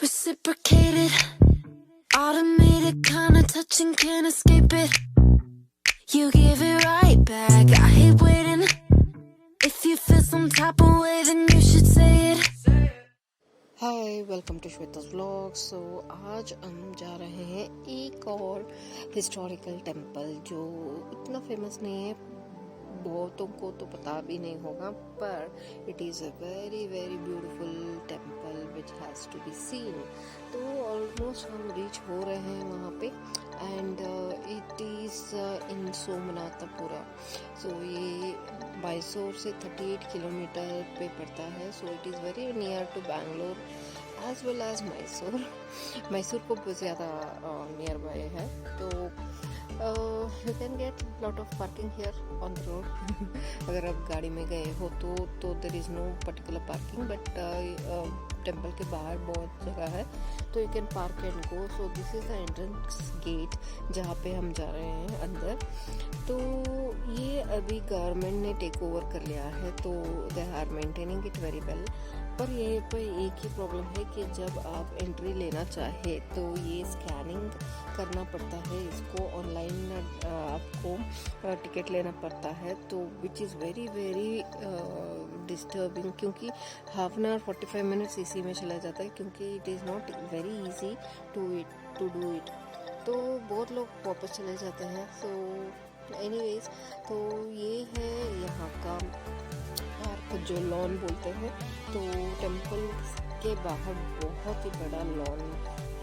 Reciprocated, automated kind of touching, can't escape it. You give it right back, I hate waiting. If you feel some type of way, then you should say it. Hi, welcome to Shweta's vlog. So आज हम जा रहे हैं एक और historical temple जो इतना famous नहीं है, बहुतों को तो पता भी नहीं होगा, पर it is a very very beautiful temple which has to be seen. तो ऑलमोस्ट हम रीच हो रहे हैं वहाँ पे and it is in Somanathapura. So ये मैसूर से 38 किलोमीटर पे पड़ता है। So it is very near to Bangalore as well as Mysore को बहुत ज़्यादा नियर बाय है। तो you can get lot of parking here on the road. अगर आप गाड़ी में गए हो तो there is no particular parking, but temple के बाहर बहुत जगह है, तो you can park and go. So this is the entrance gate जहाँ पे हम जा रहे हैं अंदर। तो ये अभी गवर्नमेंट ने टेक ओवर कर लिया है, तो they are maintaining it very well. पर ये पे एक ही प्रॉब्लम है कि जब आप एंट्री लेना चाहे तो ये स्कैनिंग करना पड़ता है, इसको ऑनलाइन आपको टिकट लेना पड़ता है, तो which is very very disturbing, क्योंकि हाफ एन आवर 45 मिनट्स इसी में चला जाता है, क्योंकि it is not very easy to do it. तो बहुत लोग वापस चले जाते हैं। सो एनीवेज, तो ये है यहाँ का पार्क जो लॉन बोलते हैं। तो टेम्पल के बाहर बहुत ही बड़ा लॉन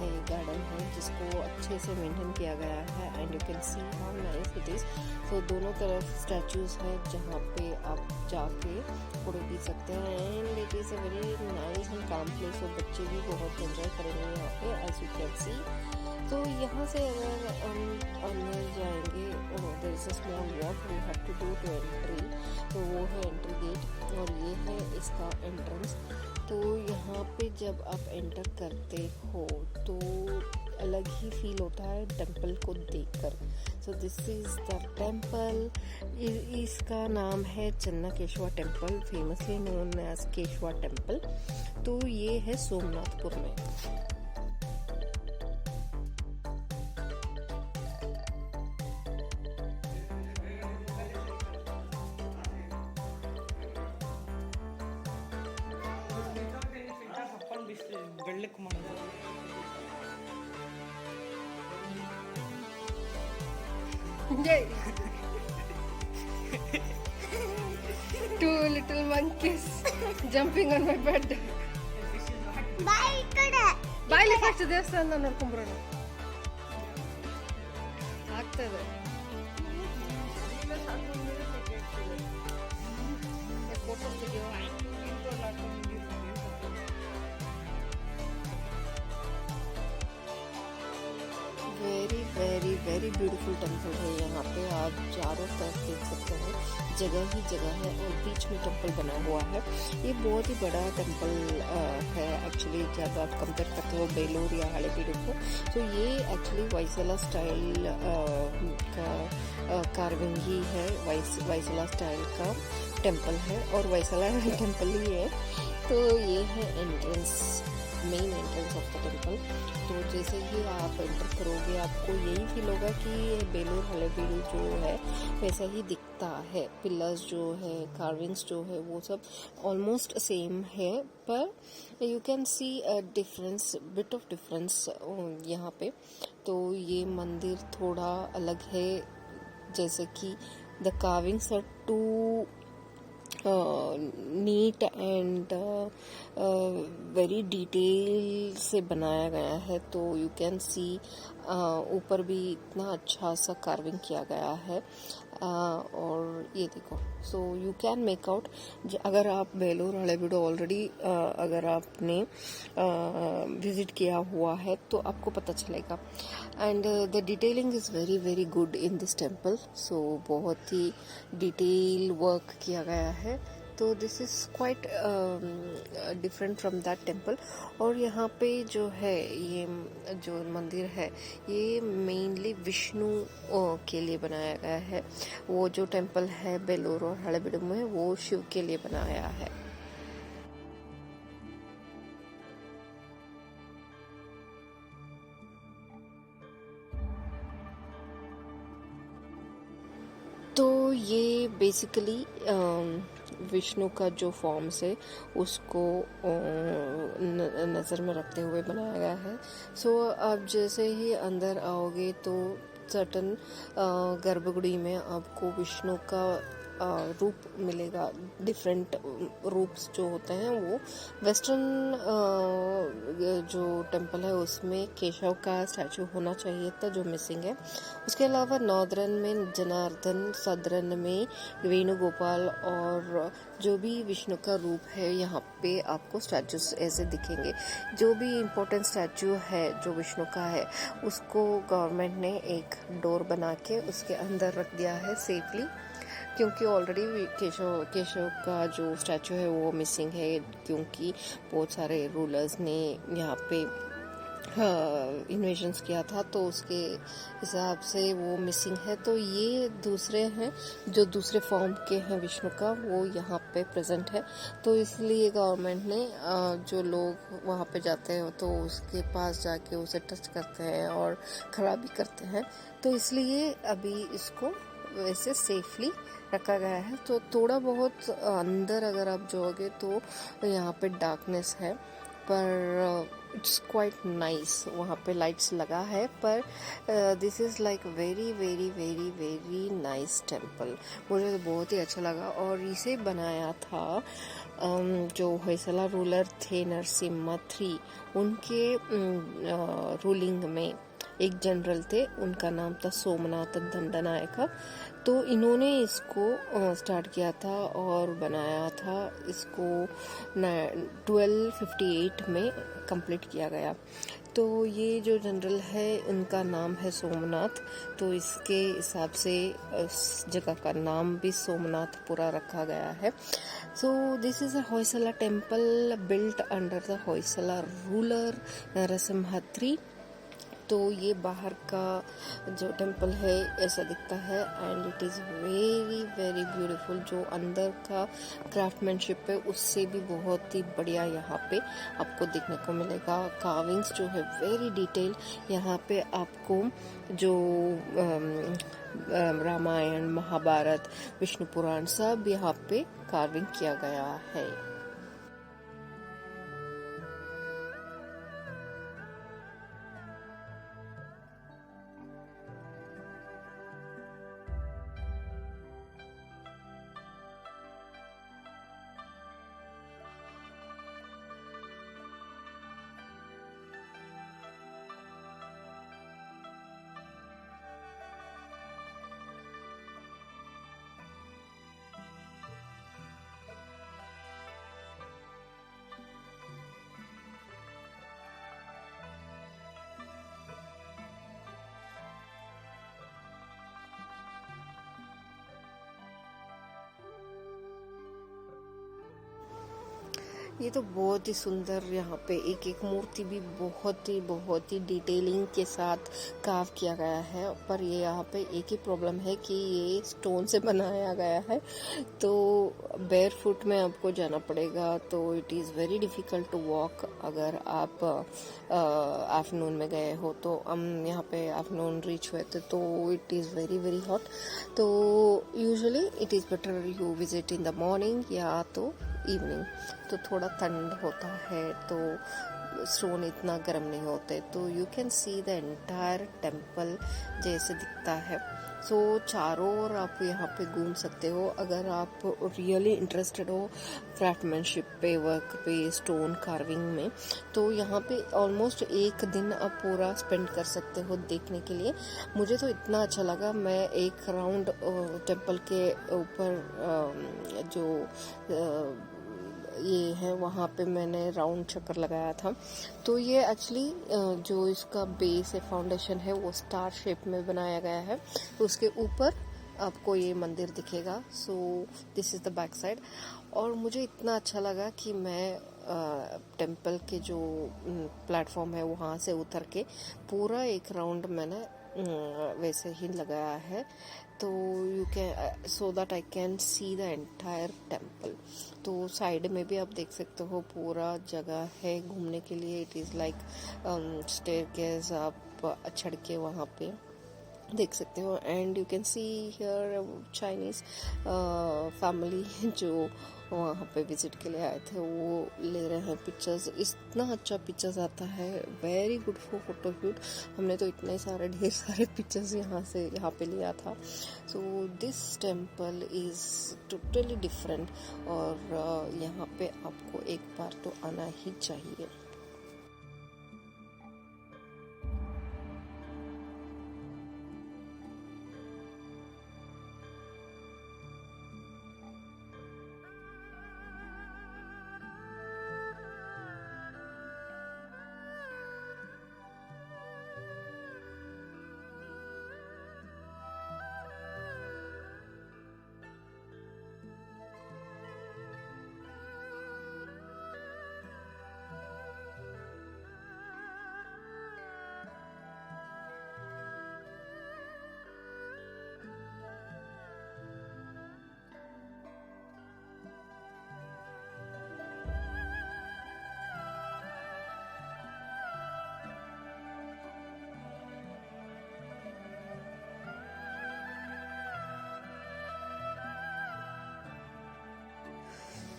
है, गार्डन है, जिसको अच्छे से मेंटेन किया गया है and you can see how nice it is. तो दोनों तरफ स्टैचूज हैं जहाँ पे आप जाके फोटो खींच सकते हैं and it is a very nice and काम प्लेस। और बच्चे भी बहुत एंजॉय करेंगे यहाँ पे, एज यू कैन सी। तो यहाँ से अगर हम अंदर जाएंगे, there is a small walk we have to do to entry. तो वो है एंट्री गेट और ये है इसका एंट्रेंस। तो यहाँ पे जब आप एंटर करते हो तो अलग ही फील होता है टेम्पल को देखकर। सो दिस इज़ द टेम्पल। इसका नाम है चन्नाकेशवा टेम्पल, फेमसली नोन एज केशवा टेम्पल। तो ये है सोमनाथपुर में। Yay! Two little monkeys jumping on my bed. ಬಾಯಿಲಿ ಫಸ್ಟ್ ದೇವಸ್ಥಾನ ನೋಡ್ಕೊಂಬರೋಣ. ಆಗ್ತದೆ. ಫೋಟೋ ತೆಗಿಯೋ. Very very very beautiful temple है। यहाँ पे आप चारों तरफ देख सकते हैं, जगह ही जगह है और बीच में टेम्पल बना हुआ है। ये बहुत ही बड़ा टेम्पल है एक्चुअली, जब आप कंपेयर करते हो बेलूर या हलेबीडु को। तो ये एक्चुअली वाइसला स्टाइल का कार्विंग ही है, वाइसला स्टाइल का टेम्पल है और वाइसला टेम्पल ही है। तो ये है entrance, main entrance of the temple. तो जैसे ही आप एंटर करोगे आपको यही फील होगा कि बेलूर हलेबीडु जो है वैसा ही दिखता है। पिलर्स जो है, कार्विंग्स जो है, वो सब ऑलमोस्ट सेम है, पर you can C a difference, bit of difference यहाँ पे। तो ये मंदिर थोड़ा अलग है, जैसे कि the carvings are too neat and very detail से बनाया गया है। तो यू कैन सी ऊपर भी इतना अच्छा सा कार्विंग किया गया है। और ये देखो, so you can make out, अगर आप बेलूर हलेबीडु ऑलरेडी अगर आपने विजिट किया हुआ है तो आपको पता चलेगा। And the detailing is very very good in this temple. So बहुत ही डिटेल वर्क किया गया है। तो this is quite different from that temple. और यहाँ पे जो है, ये जो मंदिर है ये मेनली विष्णु के लिए बनाया गया है। वो जो टेम्पल है बेलूर और हलेबीडु में, वो शिव के लिए बनाया है। तो ये बेसिकली विष्णु का जो फॉर्म्स है उसको नज़र में रखते हुए बनाया गया है। सो आप जैसे ही अंदर आओगे तो सर्टन गर्भगुड़ी में आपको विष्णु का रूप मिलेगा। डिफरेंट रूप्स जो होते हैं वो वेस्टर्न जो टेम्पल है उसमें केशव का स्टैचू होना चाहिए था, जो मिसिंग है। उसके अलावा नॉर्दर्न में जनार्दन, सदर्न में वेणुगोपाल और जो भी विष्णु का रूप है यहाँ पे आपको स्टैचूज ऐसे दिखेंगे। जो भी इम्पोर्टेंट स्टैचू है जो विष्णु का है उसको गवर्नमेंट ने एक डोर बना के उसके अंदर रख दिया है सेफली, क्योंकि ऑलरेडी केशव का जो स्टैचू है वो मिसिंग है, क्योंकि बहुत सारे रूलर्स ने यहाँ पे इन्वेजन्स किया था, तो उसके हिसाब से वो मिसिंग है। तो ये दूसरे हैं जो दूसरे फॉर्म के हैं विष्णु का, वो यहाँ पे प्रेजेंट है। तो इसलिए गवर्नमेंट ने जो लोग वहाँ पे जाते हैं तो उसके पास जाके उसे टच करते हैं और खराबी करते हैं, तो इसलिए अभी इसको वैसे सेफली रखा गया है। तो थोड़ा बहुत अंदर अगर आप जाओगे तो यहाँ पे डार्कनेस है, पर इट्स क्वाइट नाइस। वहाँ पे लाइट्स लगा है, पर this is like very very very very nice temple. मुझे तो बहुत ही अच्छा लगा। और इसे बनाया था जो होयसला रूलर थे नरसिम्हा III, उनके रूलिंग में एक जनरल थे, उनका नाम था सोमनाथ दंडनायका। तो इन्होंने इसको स्टार्ट किया था और बनाया था। इसको 1258 में कंप्लीट किया गया। तो ये जो जनरल है उनका नाम है सोमनाथ, तो इसके हिसाब से इस जगह का नाम भी सोमनाथपुरा रखा गया है। सो this is a Hoysala temple built under the Hoysala ruler Narasimha III। तो ये बाहर का जो टेम्पल है ऐसा दिखता है, and it is very very beautiful. जो अंदर का क्राफ्टमैनशिप है उससे भी बहुत ही बढ़िया यहाँ पे आपको देखने को मिलेगा। कार्विंग्स जो है वेरी डिटेल। यहाँ पे आपको जो रामायण, महाभारत, विष्णु पुराण सब यहाँ पे कार्विंग किया गया है। ये तो बहुत ही सुंदर, यहाँ पे एक एक मूर्ति भी बहुत ही डिटेलिंग के साथ कार्व किया गया है। पर ये यहाँ पे एक ही प्रॉब्लम है कि ये स्टोन से बनाया गया है, तो बेयर फुट में आपको जाना पड़ेगा। तो it is very difficult to walk अगर आप आफ्टरनून में गए हो। तो हम यहाँ पे आफ्टरनून रीच हुए थे, तो it is very very hot. तो usually it is better you visit in the morning या तो इवनिंग, तो थोड़ा ठंड होता है तो स्टोन इतना गर्म नहीं होते। तो you can see the entire temple जैसे दिखता है। सो चारों ओर आप यहाँ पे घूम सकते हो अगर आप रियली इंटरेस्टेड हो क्राफ्टमैनशिप पे, वर्क पे, स्टोन कार्विंग में। तो यहाँ पे ऑलमोस्ट एक दिन आप पूरा स्पेंड कर सकते हो देखने के लिए। मुझे तो इतना अच्छा लगा। मैं एक राउंड टेम्पल के ऊपर जो ये है वहाँ पे मैंने राउंड चक्कर लगाया था। तो ये एक्चुअली जो इसका बेस है, फाउंडेशन है, वो स्टार शेप में बनाया गया है। तो उसके ऊपर आपको ये मंदिर दिखेगा। सो this is the back side. और मुझे इतना अच्छा लगा कि मैं टेम्पल के जो प्लेटफॉर्म है वहाँ से उतर के पूरा एक राउंड मैंने वैसे ही लगाया है। तो you can so that I can see the entire temple. तो साइड में भी आप देख सकते हो पूरा जगह है घूमने के लिए। इट इज़ लाइक स्टेयरकेस, आप चढ़ के वहाँ पे देख सकते हो। And you can see here Chinese family जो वहाँ पे विजिट के लिए आए थे वो ले रहे हैं पिक्चर्स। इतना अच्छा पिक्चर्स आता है, वेरी गुड फॉर फोटोशूट। हमने तो इतने सारे ढेर सारे पिक्चर्स यहाँ पे लिया था। So this temple is totally different और यहाँ पे आपको एक बार तो आना ही चाहिए।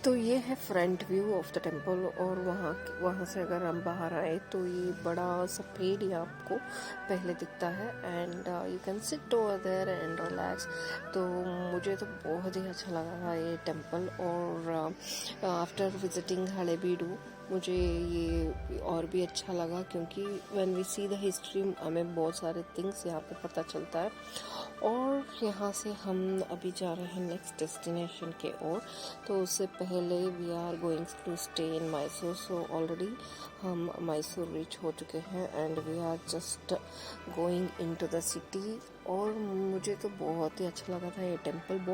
तो ये है front view of the temple. और वहाँ से अगर हम बाहर आए तो ये बड़ा सफ़ेद ही आपको पहले दिखता है। And you can sit over there and relax. तो मुझे तो बहुत ही अच्छा लगा था ये टेम्पल। और आफ्टर विजिटिंग हलेबीडु मुझे ये और भी अच्छा लगा, क्योंकि when we see the history हमें बहुत सारे थिंग्स यहाँ पे पता चलता है। और यहाँ से हम अभी जा रहे हैं नेक्स्ट डेस्टिनेशन के ओर। तो उससे पहले we are going to stay in Mysore. So already हम मैसूर रीच हो चुके हैं and we are just going into the city. और मुझे तो बहुत ही अच्छा लगा था ये टेम्पल।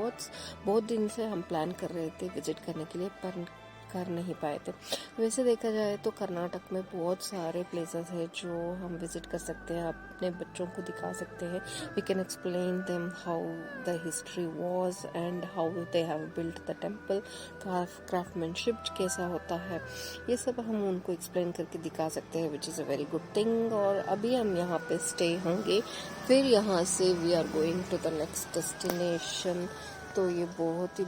बहुत दिन से हम प्लान कर रहे थे विजिट करने के लिए, पर कर नहीं पाए थे। वैसे देखा जाए तो कर्नाटक में बहुत सारे प्लेसेस है जो हम विजिट कर सकते हैं, अपने बच्चों को दिखा सकते हैं। We can explain them how the history was and how they have built the temple, craftsmanship कैसा होता है, ये सब हम उनको एक्सप्लेन करके दिखा सकते हैं, which is a very good thing. और अभी हम यहाँ पे स्टे होंगे, फिर यहाँ से we are going to the next destination. तो ये बहुत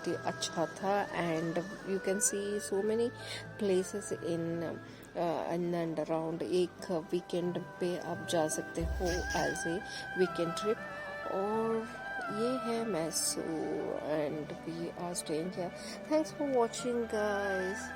ही अच्छा था। And you can see so many places in and around. एक वीकेंड पे आप जा सकते हो एज ए वीकेंड ट्रिप। और ये है Mysore and we are staying here. Thanks for watching guys.